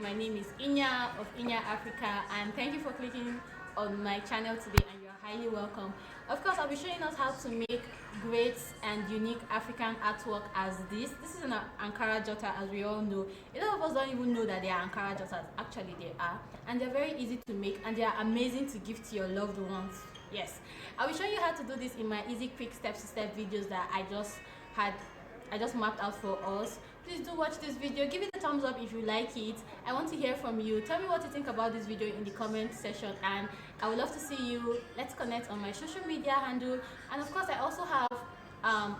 My name is Inya of Inya Africa, and thank you for clicking on my channel today, and you're highly welcome. Of course, I'll be showing us how to make great and unique African artwork as this. This is an Ankara jotter, as we all know. A lot of us don't even know that they are Ankara jotters. Actually, they are, and they're very easy to make, and they are amazing to give to your loved ones. Yes, I'll be showing you how to do this in my easy, quick, step-to-step videos that I just mapped out for us. Please do watch this video, give it a thumbs up if you like it. I want to hear from you. Tell me what you think about this video in the comment section, and I would love to see you. Let's connect on my social media handle, and of course I also have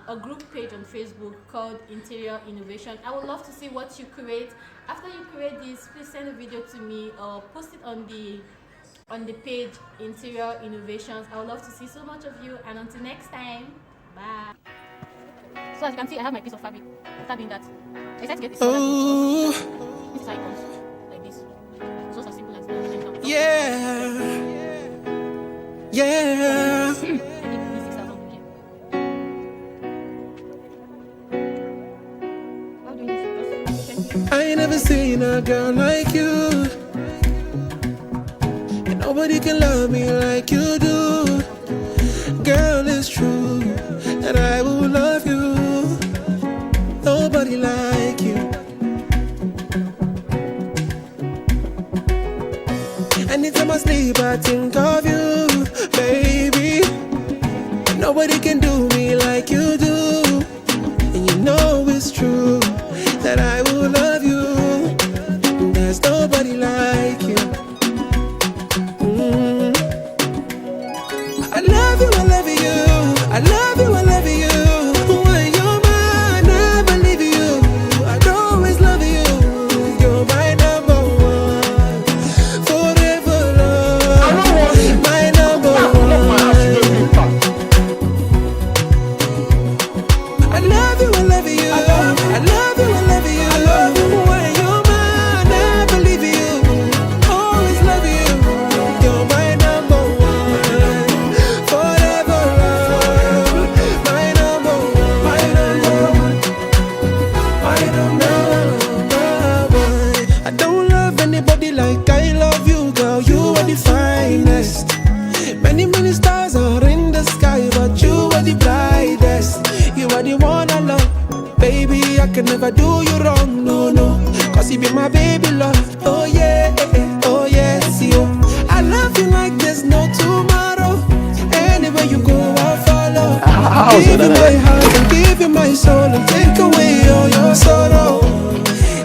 a group page on Facebook called Interior Innovation. I would love to see what you create. After you create this, please send a video to me or post it on the page Interior Innovations. I would love to see so much of you, and until next time, bye. So as you can see, I have my piece of fabric. After doing that, I decided to get this color. This is how it comes, like this. So as simple as that. Yeah. Yeah. I need 6,000 here. How do you this? I ain't never seen a girl like you, and nobody can love me like you do. Girl, it's true that I will love you. Nobody like you. Anytime I sleep, I think of you, baby. Nobody can do me like you do. And you know it's true that I will love you. There's nobody like you. I love you, I love you. I love you, I love you. When you're mine, I believe you. I'd always love you. You're my number one. Forever love. My number one. I love you, I love you. I love you, I love you. When you're mine, I believe you. Always love you. You're my number one. Forever love. My number one. My number one. My number one. I don't love anybody like I love you, girl. You are the finest. Many stars are in the sky, but you are the brightest. You are the one I love. Baby, I can never do you wrong, no, no. Cause you be my baby love. Oh yeah, oh yes, you. I love you like there's no tomorrow. Anywhere you go, I'll follow. I'll give you my heart and give you my soul and take away all your sorrow.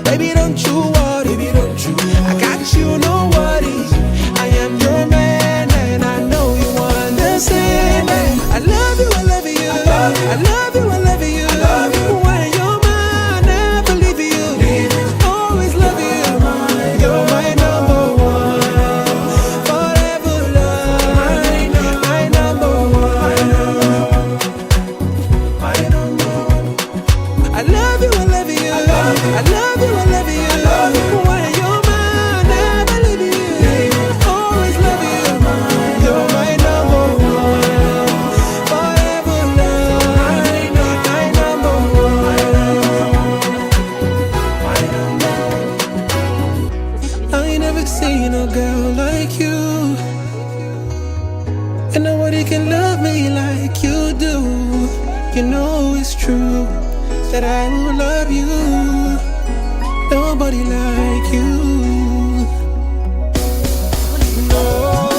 Baby, don't you worry, baby, don't you. I got you, no worries. I am your man and I know you want the same. I love you, I love you. I love you, I love you. When you're mine, I believe you. Always love you. You're my number one. Forever love. My number one. My number one. I love you, I love you. I love you, I love you. When you're mine, I believe you. Always love you. You're my number one. Forever love. My number one. I ain't never seen a girl like you, and nobody can love me like you do. You know it's true that I will love you. Nobody like you. No.